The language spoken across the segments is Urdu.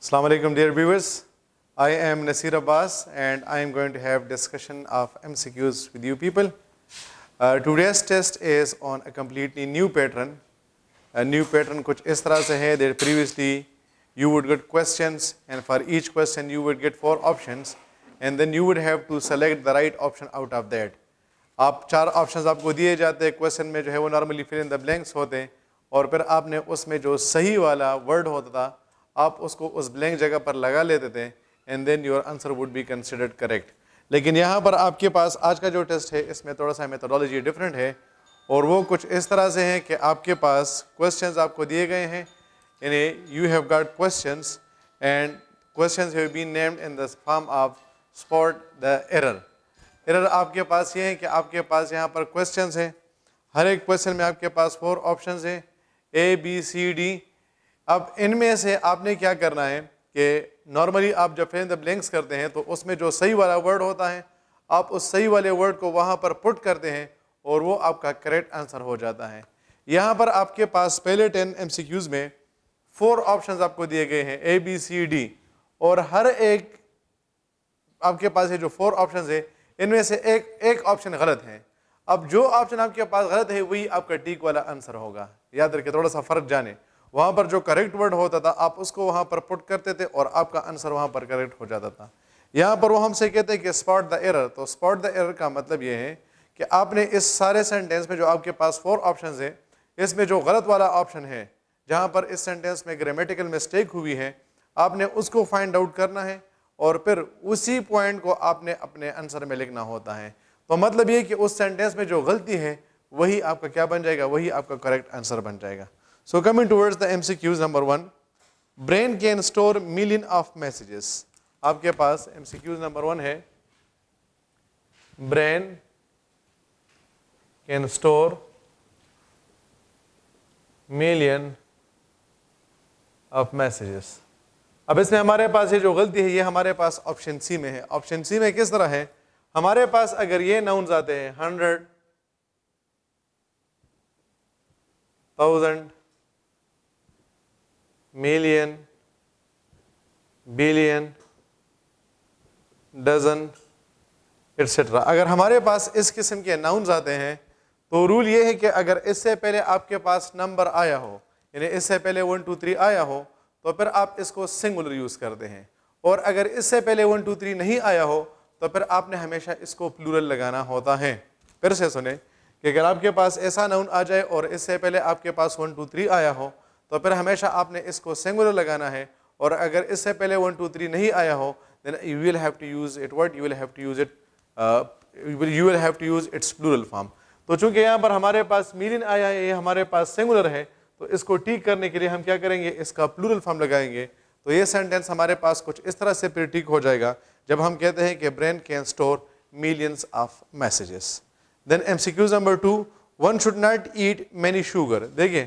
Assalamu alaikum dear viewers. I am Nasir Abbas and I am going to have discussion of MCQs with you people. Today's test is on a completely new pattern. A new pattern kuch is tarah se hai that previously you would get questions and for each question you would get 4 options and then you would have to select the right option out of that. آپ 4 آپشنز آپ کو دیے جاتے ہیں کویشچن میں جو ہے وہ نارملی فل ان دا بلینکس ہوتے ہیں اور پھر آپ نے اس میں جو صحیح والا ورڈ ہوتا تھا آپ اس کو اس بلینک جگہ پر لگا لیتے تھے and then your answer would be considered correct. لیکن یہاں پر آپ کے پاس آج کا جو ٹیسٹ ہے اس میں تھوڑا سا میتھڈالوجی ڈفرینٹ ہے اور وہ کچھ اس طرح سے ہے کہ آپ کے پاس کویشچنز آپ کو دیے گئے ہیں یعنی you have got questions and questions have been named in the form of spot the error. Error آپ کے پاس یہ ہے کہ آپ کے پاس یہاں پر کویشچنز ہیں, ہر ایک کویشچن میں آپ کے پاس 4 آپشنز ہیں اے بی سی ڈی. اب ان میں سے آپ نے کیا کرنا ہے کہ نارملی آپ جب فل ان دا بلینکس کرتے ہیں تو اس میں جو صحیح والا ورڈ ہوتا ہے آپ اس صحیح والے ورڈ کو وہاں پر پٹ کرتے ہیں اور وہ آپ کا کریکٹ آنسر ہو جاتا ہے. یہاں پر آپ کے پاس پہلے 10 MCQs میں 4 آپشنز آپ کو دیے گئے ہیں اے بی سی ڈی اور ہر ایک آپ کے پاس یہ جو 4 آپشنز ہے ان میں سے ایک آپشن غلط ہے. اب جو آپشن آپ کے پاس غلط ہے وہی آپ کا ٹیک والا آنسر ہوگا. یاد رکھیں تھوڑا سا فرق جانے, وہاں پر جو کریکٹ ورڈ ہوتا تھا آپ اس کو وہاں پر پٹ کرتے تھے اور آپ کا آنسر وہاں پر کریکٹ ہو جاتا تھا. یہاں پر وہ ہم سے کہتے ہیں کہ اسپاٹ دا ایرر. تو اسپاٹ دا ایرر کا مطلب یہ ہے کہ آپ نے اس سارے سینٹینس میں جو آپ کے پاس 4 آپشنز ہیں اس میں جو غلط والا آپشن ہے جہاں پر اس سینٹینس میں گرامیٹیکل مسٹیک ہوئی ہے آپ نے اس کو فائنڈ آؤٹ کرنا ہے اور پھر اسی پوائنٹ کو آپ نے اپنے آنسر میں لکھنا ہوتا ہے. تو مطلب یہ کہ اس سینٹینس میں جو غلطی ہے وہی آپ کا کیا بن جائے گا, وہی آپ کا کریکٹ آنسر بن جائے گا. So coming towards the MCQs number 1, brain can store million of messages. آپ کے پاس MCQs نمبر 1 ہے brain can store million of messages. اب اس میں ہمارے پاس یہ جو غلطی ہے یہ ہمارے پاس آپشن سی میں ہے. آپشن سی میں کس طرح ہے, ہمارے پاس اگر یہ ناؤنز آتے ہیں 100, 1000, ملین, بلین, ڈزن ایٹسٹرا, اگر ہمارے پاس اس قسم کے ناؤنز آتے ہیں تو رول یہ ہے کہ اگر اس سے پہلے آپ کے پاس نمبر آیا ہو یعنی اس سے پہلے 1 2 3 آیا ہو تو پھر آپ اس کو سنگولر یوز کرتے ہیں, اور اگر اس سے پہلے 1 2 3 نہیں آیا ہو تو پھر آپ نے ہمیشہ اس کو پلورل لگانا ہوتا ہے. پھر سے سنیں کہ اگر آپ کے پاس ایسا ناؤن آ جائے اور اس سے پہلے آپ کے پاس 1 2 3 آیا ہو تو پھر ہمیشہ آپ نے اس کو سنگولر لگانا ہے, اور اگر اس سے پہلے 1 2 3 نہیں آیا ہو then you will have to use it what you will have to use it you will have to use its plural form. تو چونکہ یہاں پر ہمارے پاس ملین آیا ہے یہ ہمارے پاس سنگولر ہے تو اس کو ٹھیک کرنے کے لیے ہم کیا کریں گے, اس کا پلورل فارم لگائیں گے. تو یہ سینٹینس ہمارے پاس کچھ اس طرح سے پھر ٹھیک ہو جائے گا جب ہم کہتے ہیں کہ brain can store millions of messages. Then MCQs number 2, one should not eat many sugar. دیکھیں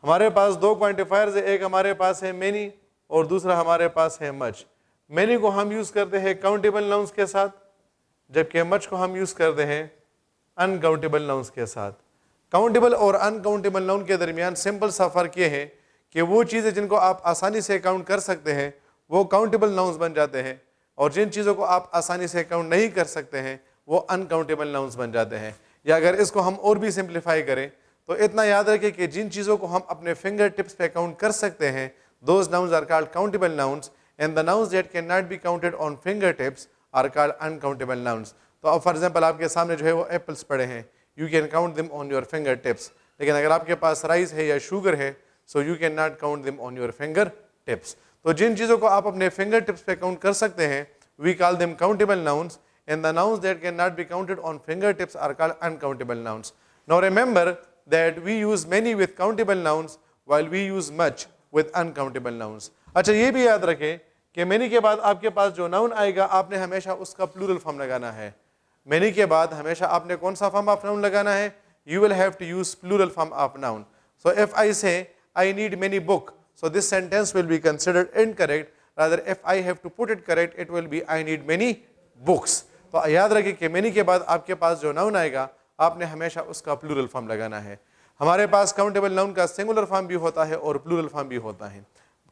ہمارے پاس 2 کوانٹیفائرز ہیں, ایک ہمارے پاس ہے مینی اور دوسرا ہمارے پاس ہے مچ. مینی کو ہم یوز کرتے ہیں کاؤنٹیبل ناؤنس کے ساتھ جبکہ مچ کو ہم یوز کرتے ہیں انکاؤنٹیبل ناؤنس کے ساتھ. کاؤنٹیبل اور انکاؤنٹیبل ناؤن کے درمیان سمپل سا فرق یہ ہے کہ وہ چیزیں جن کو آپ آسانی سے کاؤنٹ کر سکتے ہیں وہ کاؤنٹیبل ناؤنس بن جاتے ہیں, اور جن چیزوں کو آپ آسانی سے کاؤنٹ نہیں کر سکتے ہیں وہ انکاؤنٹیبل ناؤنس بن جاتے ہیں. یا اگر اس کو ہم اور بھی سمپلیفائی کریں تو اتنا یاد رکھیں کہ جن چیزوں کو ہم اپنے فنگر ٹپس پہ کاؤنٹ کر سکتے ہیں those nouns are called countable nouns, and the nouns that can not be counted on finger tips are called uncountable nouns. تو اب فار ایگزامپل آپ کے سامنے جو ہے وہ ایپلس پڑے ہیں, you can count them on your finger tips, لیکن اگر آپ کے پاس رائس ہے یا شوگر ہے سو you can not count them on your finger tips. تو جن چیزوں کو آپ اپنے فنگر ٹپس پہ کاؤنٹ کر سکتے ہیں we call them countable nouns, and the nouns that cannot be counted on fingertips are called uncountable nouns. Now remember that we use many with countable nouns while we use much with uncountable nouns. اچھا یہ بھی یاد رکھیں کہ many کے بعد آپ کے پاس جو noun آئے گا آپ نے ہمیشہ اس کا plural form لگانا ہے. many کے بعد ہمیشہ آپ نے کون سا form of noun لگانا ہے, you will have to use plural form of noun. So if I say I need many book, so this sentence will be considered incorrect. Rather if I have to put it correct it will be I need many books. تو یاد رکھیں کہ مینی کے بعد آپ کے پاس جو ناؤن آئے گا آپ نے ہمیشہ اس کا پلورل فارم لگانا ہے. ہمارے پاس کاؤنٹیبل ناؤن کا سنگولر فارم بھی ہوتا ہے اور پلورل فارم بھی ہوتا ہے.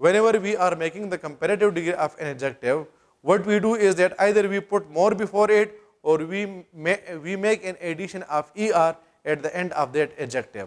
Whenever we are making the comparative degree of an adjective, what we do is that either we put more before it or we make an addition of ER at the end of that adjective.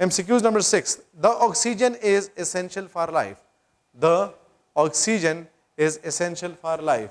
MCQs number 6, the oxygen is essential for life, the oxygen is essential for life।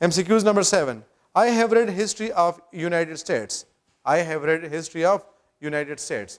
MCQs number 7, I have read history of United States, I have read history of United States।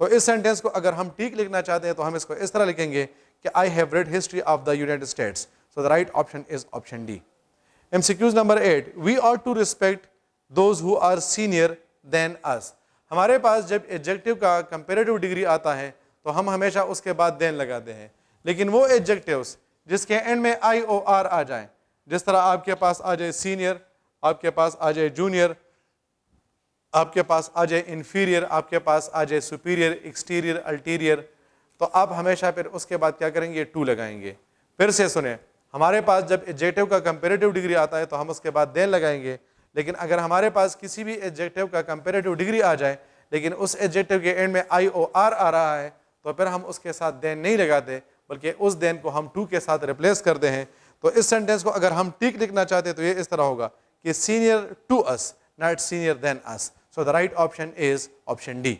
تو اس سینٹینس کو اگر ہم ٹھیک لکھنا چاہتے ہیں تو ہم اس کو اس طرح لکھیں گے کہ I have read history of the United States. So the right option is option D. MCQs number 8. We ought to respect those who are senior than us. ہمارے پاس جب ایڈجیکٹو کا کمپیریٹو ڈگری آتا ہے تو ہم ہمیشہ اس کے بعد دین لگاتے ہیں, لیکن وہ ایڈجیکٹوز جس کے اینڈ میں آئی او آر آ جائیں, جس طرح آپ کے پاس آ جائے سینئر, آپ کے پاس آ جائے جونیئر, آپ کے پاس آ جائے انفیریئر, آپ کے پاس آ جائے سپیریئر, ایکسٹیریئر, الٹیریئر, تو آپ ہمیشہ پھر اس کے بعد کیا کریں گے, ٹو لگائیں گے. پھر سے سنیں, ہمارے پاس جب ایڈجیکٹو کا کمپیریٹو ڈگری آتا ہے تو ہم اس کے بعد دین لگائیں گے, لیکن اگر ہمارے پاس کسی بھی ایڈجیکٹو کا کمپیریٹو ڈگری آ جائے لیکن اس ایڈجیکٹو کے اینڈ میں آئی او آر آ رہا ہے تو پھر ہم اس کے ساتھ دین نہیں لگاتے, بلکہ اس دین کو ہم ٹو کے ساتھ ریپلیس کرتے ہیں. تو اس سینٹینس کو اگر ہم ٹھیک لکھنا چاہتے ہیں تو یہ اس طرح ہوگا کہ senior to us, not senior than us. So the right option is option D.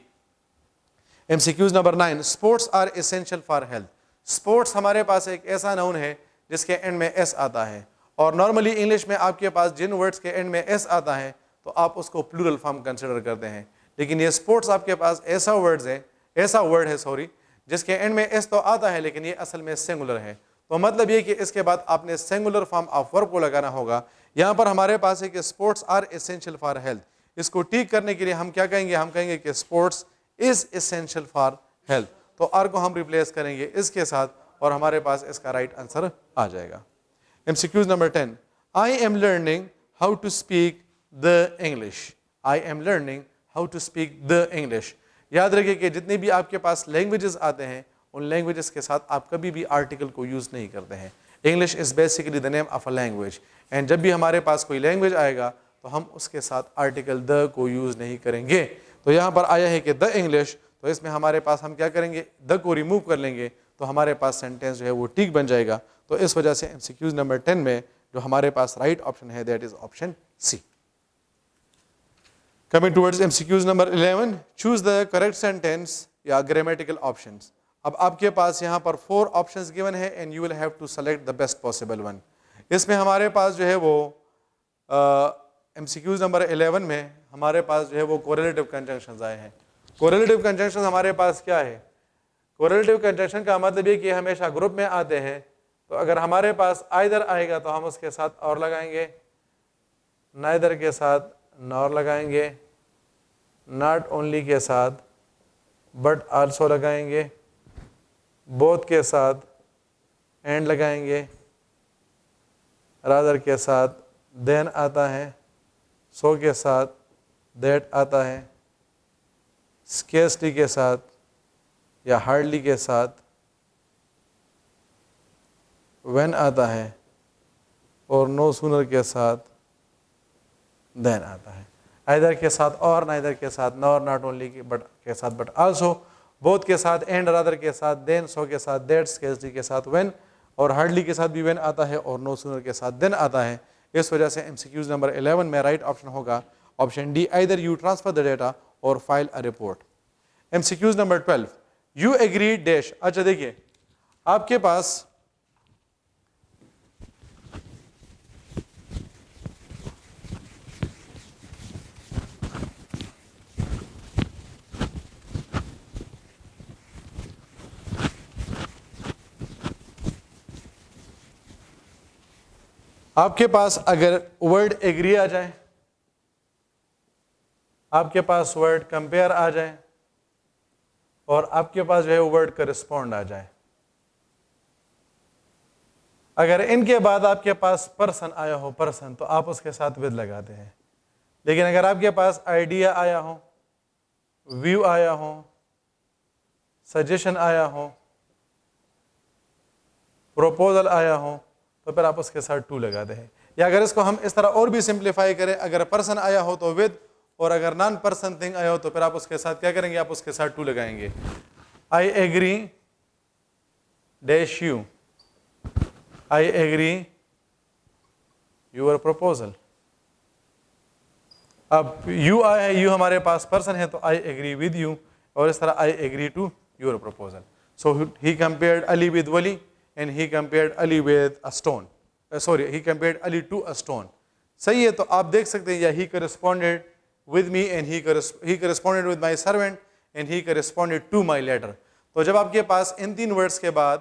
MCQs number 9. Sports are essential for health. Sports ہمارے پاس ایک ایسا ناؤن ہے جس کے اینڈ میں ایس آتا ہے, اور نارملی انگلش میں آپ کے پاس جن ورڈز کے اینڈ میں ایس آتا ہے تو آپ اس کو پلورل فارم کنسیڈر کرتے ہیں, لیکن یہ اسپورٹس آپ کے پاس ایسا ورڈ ہے جس کے اینڈ میں ایس تو آتا ہے لیکن یہ اصل میں سنگولر ہے. تو مطلب یہ کہ اس کے بعد آپ نے سنگولر فارم آف ورب کو لگانا ہوگا. یہاں پر ہمارے پاس ہے کہ sports are essential for health. اس کو ٹھیک کرنے کے لیے ہم کیا کہیں گے, ہم کہیں گے کہ sports is essential for health. تو آر کو ہم ریپلیس کریں گے اس کے ساتھ اور ہمارے پاس اس کا رائٹ آنسر آ جائے گا. MCQs number 10. I am learning how to speak the English. I am learning how to speak the English. یاد رکھیں کہ جتنی بھی آپ کے پاس لینگویجز آتے ہیں ان لینگویجز کے ساتھ آپ کبھی بھی آرٹیکل کو یوز نہیں کرتے ہیں. English is basically the name of a language, and جب بھی ہمارے پاس کوئی لینگویج آئے گا تو ہم اس کے ساتھ آرٹیکل دا کو یوز نہیں کریں گے. تو یہاں پر آیا ہے کہ دا انگلش, تو اس میں ہمارے پاس ہم کیا کریں گے, دا کو ریموو کر لیں گے تو ہمارے پاس سینٹینس جو ہے وہ ٹھیک بن جائے گا. تو اس وجہ سے MCQs نمبر 10 میں جو ہمارے پاس رائٹ آپشن ہے that is option C. Coming towards MCQs number 11. Choose the correct sentence یا grammatical options. اب آپ کے پاس یہاں پر 4 options given ہے and you will have to select the best possible one. اس میں ہمارے پاس جو ہے وہ MCQs نمبر 11 میں ہمارے پاس جو ہے وہ correlative conjunctions آئے ہیں. correlative conjunctions ہمارے پاس کیا ہے, correlative conjunction کا مطلب یہ کہ ہمیشہ گروپ میں آتے ہیں. تو اگر ہمارے پاس either آئے گا تو ہم اس کے ساتھ اور لگائیں گے, neither کے ساتھ نور لگائیں گے, not only کے ساتھ but also لگائیں گے, both کے ساتھ and لگائیں گے, rather کے ساتھ then آتا ہے, so کے ساتھ that آتا ہے, scarcely کے ساتھ یا hardly کے ساتھ when آتا ہے, اور no sooner کے ساتھ then آتا ہے. either کے ساتھ اور, neither کے ساتھ nor, not only کے ساتھ but also, both کے ساتھ and, rather کے ساتھ then, so کے ساتھ that, scarcely کے ساتھ when, اور hardly کے ساتھ بھی when آتا ہے اور no sooner کے ساتھ then آتا ہے. اس وجہ سے MCQs نمبر 11 میں رائٹ آپشن ہوگا option D, either you transfer the data or file a report. MCQs number 12. You agree dash. اچھا دیکھیے, آپ کے پاس اگر ورڈ ایگری آ جائے, آپ کے پاس ورڈ کمپیئر آ جائے, اور آپ کے پاس جو ہے ورڈ کرسپونڈ آ جائے, اگر ان کے بعد آپ کے پاس پرسن آیا ہو, پرسن, تو آپ اس کے ساتھ ود لگاتے ہیں. لیکن اگر آپ کے پاس آئیڈیا آیا ہو, ویو آیا ہو, سجیشن آیا ہو, پروپوزل آیا ہو, تو پھر آپ اس کے ساتھ ٹو لگاتے ہیں. یا اگر اس کو ہم اس طرح اور بھی سمپلیفائی کریں, اگر پرسن آیا ہو تو ود, اور اگر نان پرسن تھنگ آیا ہو تو پھر آپ اس کے ساتھ کیا کریں گے, آپ اس کے ساتھ ٹو لگائیں گے. I agree dash you, I agree your proposal. اب یو آیا ہے, یو ہمارے پاس پرسن ہے تو آئی ایگری ود یو, اور اس طرح I agree to your proposal. So he compared Ali with Wali and he compared Ali with a stone. He compared Ali to a stone. صحیح ہے, تو آپ دیکھ سکتے ہیں, یا he corresponded with me and he corresponded with my servant and he corresponded to my letter. تو جب آپ کے پاس ان 3 ورڈس کے بعد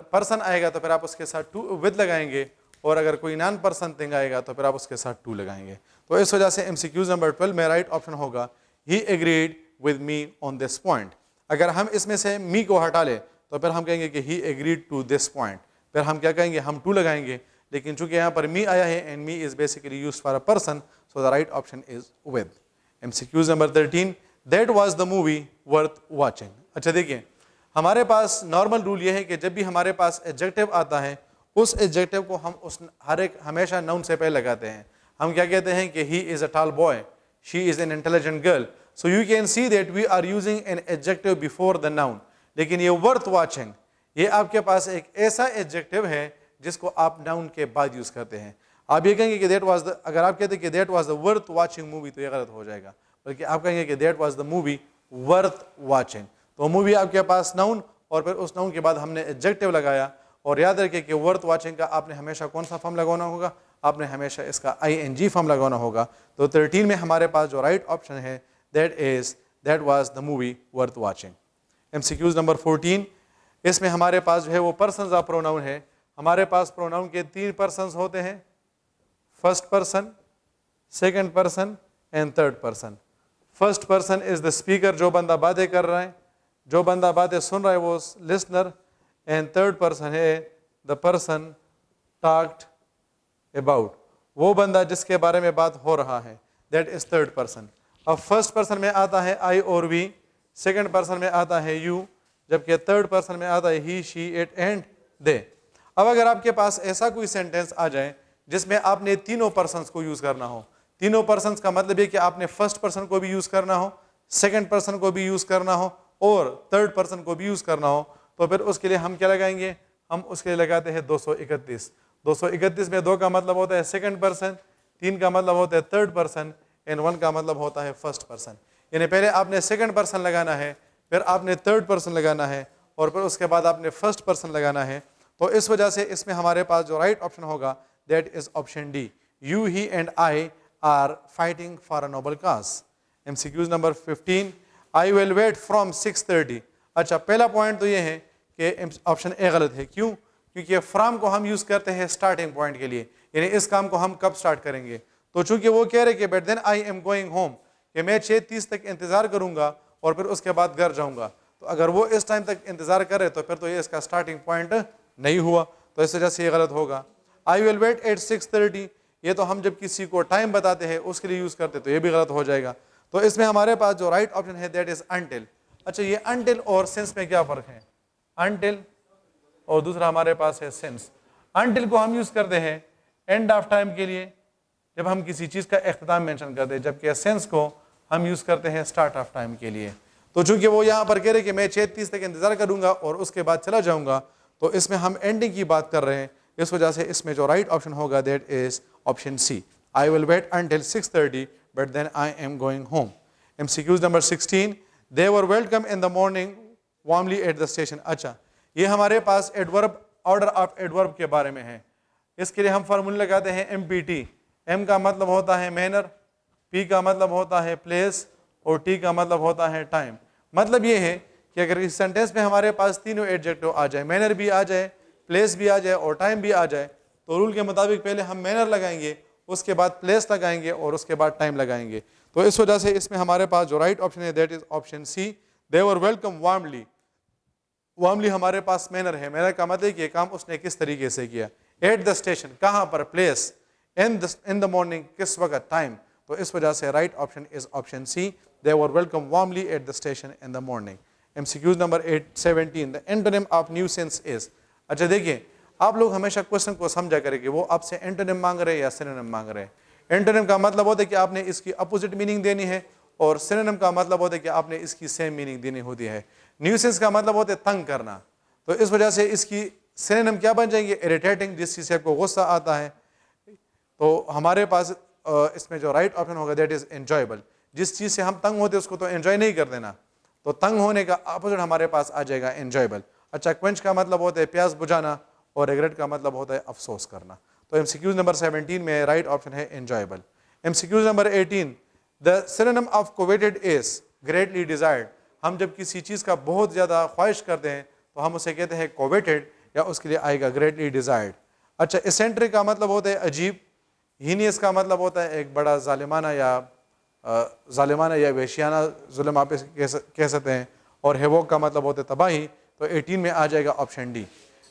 پرسن آئے گا تو پھر آپ اس کے ساتھ ٹو ود لگائیں گے, اور اگر کوئی نان پرسن تھنگ آئے گا تو پھر آپ اس کے ساتھ ٹو لگائیں گے. تو اس وجہ سے ایم سی کیوز نمبر 12 میں رائٹ آپشن ہوگا he agreed with me on this point. اگر ہم اس میں سے می کو ہٹا لیں تو پھر ہم کہیں گے کہ ہی ایگریڈ ٹو دس پوائنٹ, پھر ہم کیا کہیں گے, ہم ٹو لگائیں گے. لیکن چونکہ یہاں پر می آیا ہے and me is basically used for a person, so the right option is with. M C Qs number 13 that was the movie worth watching. اچھا دیکھیں, ہمارے پاس نارمل رول یہ ہے کہ جب بھی ہمارے پاس ایڈجیکٹو آتا ہے اس ایڈجیکٹو کو ہم اس ہر ایک ہمیشہ ناؤن سے پہلے لگاتے ہیں. ہم کیا کہتے ہیں کہ he is a tall boy, she is an intelligent girl. So you can see that we are using an adjective before the noun. لیکن یہ ورتھ واچنگ یہ آپ کے پاس ایک ایسا ایڈجیکٹو ہے جس کو آپ ناؤن کے بعد یوز کرتے ہیں. آپ یہ کہیں گے کہ دیٹ واز دا, اگر آپ کہتے ہیں کہ that was the worth watching movie تو یہ غلط ہو جائے گا, بلکہ آپ کہیں گے کہ that was the movie worth watching. تو مووی آپ کے پاس ناؤن, اور پھر اس ناؤن کے بعد ہم نے ایڈجیکٹو لگایا. اور یاد رکھیں کہ ورتھ واچنگ کا آپ نے ہمیشہ کون سا فارم لگانا ہوگا, آپ نے ہمیشہ اس کا آئی این جی فارم لگانا ہوگا. تو 13 میں ہمارے پاس جو رائٹ آپشن ہے that was the movie worth watching. M C Qs number 14 اس میں ہمارے پاس جو ہے وہ پرسنز آف پروناؤن ہے. ہمارے پاس پروناؤن کے 3 پرسنز ہوتے ہیں, first person, second person and third person. First person is the speaker, جو بندہ باتیں کر رہا ہے, جو بندہ باتیں سن رہا ہے وہ لسنر. اینڈ تھرڈ پرسن ہے دا پرسن ٹاکڈ اباؤٹ, وہ بندہ جس کے بارے میں بات ہو رہا ہے, دیٹ از تھرڈ پرسن. اب فرسٹ پرسن میں آتا ہے آئی اور وی, سیکنڈ پرسن میں آتا ہے یو, جبکہ تھرڈ پرسن میں آتا ہے ہی, شی, اٹ اینڈ دے. اب اگر آپ کے پاس ایسا کوئی سینٹینس آ جائے جس میں آپ نے تینوں پرسنس کو یوز کرنا ہو, تینوں پرسنس کا مطلب یہ کہ آپ نے فرسٹ پرسن کو بھی یوز کرنا ہو, سیکنڈ پرسن کو بھی یوز کرنا ہو, اور تھرڈ پرسن کو بھی یوز کرنا ہو, تو پھر اس کے لیے ہم کیا لگائیں گے, ہم اس کے لیے لگاتے ہیں 231. 231 میں 2 کا مطلب ہوتا ہے سیکنڈ پرسن, 3 کا مطلب ہوتا ہے تھرڈ پرسن, اینڈ 1 کا مطلب ہوتا ہے فرسٹ پرسن. یعنی پہلے آپ نے سیکنڈ پرسن لگانا ہے, پھر آپ نے تھرڈ پرسن لگانا ہے, اور پھر اس کے بعد آپ نے فرسٹ پرسن لگانا ہے. تو اس وجہ سے اس میں ہمارے پاس جو رائٹ آپشن ہوگا that is option D, you, he and I are fighting for a noble cause. M C Qs number 15 I will wait from 6:30. اچھا, پہلا پوائنٹ تو یہ ہے کہ آپشن اے غلط ہے. کیوں؟ کیونکہ فرام کو ہم یوز کرتے ہیں اسٹارٹنگ پوائنٹ کے لیے, یعنی اس کام کو ہم کب سٹارٹ کریں گے. تو چونکہ وہ کہہ رہے کہ but then I am going home, کہ میں 6:30 تک انتظار کروں گا اور پھر اس کے بعد گھر جاؤں گا. تو اگر وہ اس ٹائم تک انتظار کرے تو پھر تو یہ اس کا اسٹارٹنگ پوائنٹ نہیں ہوا, تو اس وجہ سے یہ غلط ہوگا. آئی ول ویٹ ایٹ 6:30 یہ تو ہم جب کسی کو ٹائم بتاتے ہیں اس کے لیے یوز کرتے تو یہ بھی غلط ہو جائے گا. تو اس میں ہمارے پاس جو رائٹ آپشن ہے دیٹ از انٹل. اچھا, یہ انٹل اور سنس میں کیا فرق ہے؟ انٹل اور دوسرا ہمارے پاس ہے سنس. انٹل کو ہم یوز کرتے ہیں اینڈ آف ٹائم کے لیے جب ہم کسی چیز کا اختتام مینشن کرتے ہیں, جبکہ سینس کو ہم یوز کرتے ہیں اسٹارٹ آف ٹائم کے لیے. تو چونکہ وہ یہاں پر کہہ رہے کہ میں 6:30 تک انتظار کروں گا اور اس کے بعد چلا جاؤں گا, تو اس میں ہم اینڈنگ کی بات کر رہے ہیں. اس وجہ سے اس میں جو رائٹ آپشن ہوگا that is option C, I will wait until 6:30 but then I am going home. M C Qs number 16 they were welcome in the morning warmly at the station. اچھا, یہ ہمارے پاس ایڈورب, آرڈر آف ایڈورب کے بارے میں ہے. اس کے لیے ہم فارمولہ لگاتے ہیں ایم پی ٹی. ایم کا مطلب ہوتا ہے مینر, پی کا مطلب ہوتا ہے پلیس, اور ٹی کا مطلب ہوتا ہے ٹائم. مطلب یہ ہے کہ اگر اس سینٹینس میں ہمارے پاس تینوں ایڈجیکٹو آ جائے, مینر بھی آ جائے, پلیس بھی آ جائے اور ٹائم بھی آ جائے, تو رول کے مطابق پہلے ہم مینر لگائیں گے, اس کے بعد پلیس لگائیں گے اور اس کے بعد ٹائم لگائیں گے. تو اس وجہ سے اس میں ہمارے پاس جو رائٹ آپشن ہے that is option C, they were welcome warmly. Warmly ہمارے پاس مینر ہے, مینر کا مطلب کہ یہ کام اس نے کس طریقے سے کیا. ایٹ دا اسٹیشن کہاں پر, پلیس. ان دا مارننگ کس وقت, ٹائم. تو اس وجہ سے right option is option C, they were welcome warmly at the station in the morning. M C Qs number 17 the antonym of nuisance is. اچھا دیکھیں, آپ لوگ ہمیشہ کوشچن کو سمجھا کریں کہ وہ آپ سے اینٹونیم مانگ رہے ہیں یا سینونیم مانگ رہے ہیں. اینٹونیم کا مطلب ہوتا ہے کہ آپ نے اس کی اپوزٹ میننگ دینی ہے, اور سینونیم کا مطلب ہوتا ہے کہ آپ نے اس کی سیم میننگ دینی ہوتی ہے. نیوسنس کا مطلب ہوتا ہے تنگ کرنا, تو اس وجہ سے اس کی سینونیم کیا بن جائیں گے, اریٹیٹنگ, جس چیز سے آپ کو غصہ آتا ہے. تو ہمارے پاس اس میں جو رائٹ آپشن ہوگا دیٹ از انجوائبل. جس چیز سے ہم تنگ ہوتے ہیں اس کو تو انجوائے نہیں کر دینا, تو تنگ ہونے کا اپوزٹ ہمارے پاس آ جائے گا انجوائبل. اچھا, کوئنچ کا مطلب ہوتا ہے پیاس بجھانا, اور ریگریٹ کا مطلب ہوتا ہے افسوس کرنا. تو ایم سی کیوز نمبر 17 میں رائٹ آپشن ہے enjoyable. M C Qs number 18 the synonym of coveted is greatly desired. ہم جب کسی چیز کا بہت زیادہ خواہش کرتے ہیں تو ہم اسے کہتے ہیں کوویٹڈ، یا اس کے لیے آئے گا گریٹلی ڈیزائرڈ. اچھا ایسینٹرک کا مطلب ہوتا ہے عجیب، ہینیس کا مطلب ہوتا ہے ایک بڑا ظالمانہ یا وحشیانہ ظلم آپ کہہ سکتے ہیں، اور ہیوک کا مطلب ہوتا ہے تباہی. تو 18 میں آ جائے گا option D.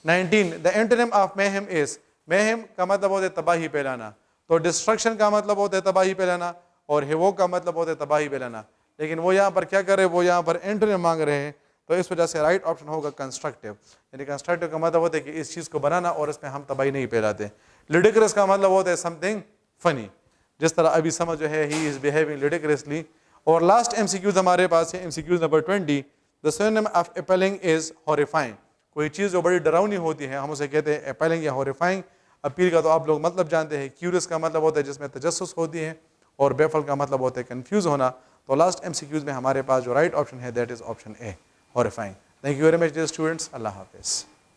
19 the antonym of میہم از، میہم کا مطلب ہوتا ہے تباہی پھیلانا، تو ڈسٹرکشن کا مطلب ہوتا ہے تباہی پھیلانا، اور ہیوک کا مطلب ہوتا ہے تباہی پھیلانا. لیکن وہ یہاں پر کیا کر رہے ہیں، وہ یہاں پر اینٹونیم مانگ رہے ہیں، تو اس وجہ سے رائٹ آپشن ہوگا کنسٹرکٹیو. یعنی کنسٹرکٹیو کا مطلب ہوتا ہے کہ اس چیز کو بنانا اور اس میں ہم تباہی نہیں پھیلاتے. لیڈیکرس کا مطلب ہوتا ہے سم تھنگ فنی، جس طرح ابھی سمجھ جو ہے ہی از بیہیونگ لیڈیکرسلی. اور لاسٹ ایم سی کیوز ہمارے پاس ہے، M C Qs number 20. The synonym of appealing is horrifying. کوئی چیز جو بڑی ڈراؤنی ہوتی ہے ہم اسے کہتے ہیں اپیلنگ یا ہاریفائنگ. اپیل کا تو آپ لوگ مطلب جانتے ہیں. کیوریس کا مطلب ہوتا ہے جس میں تجسس ہوتی ہے، اور بیفل کا مطلب ہوتا ہے کنفیوز ہونا. تو لاسٹ ایم سی کیوز میں ہمارے پاس جو رائٹ آپشن ہے that is option A, horrifying. Thank you very much dear students. اللہ حافظ.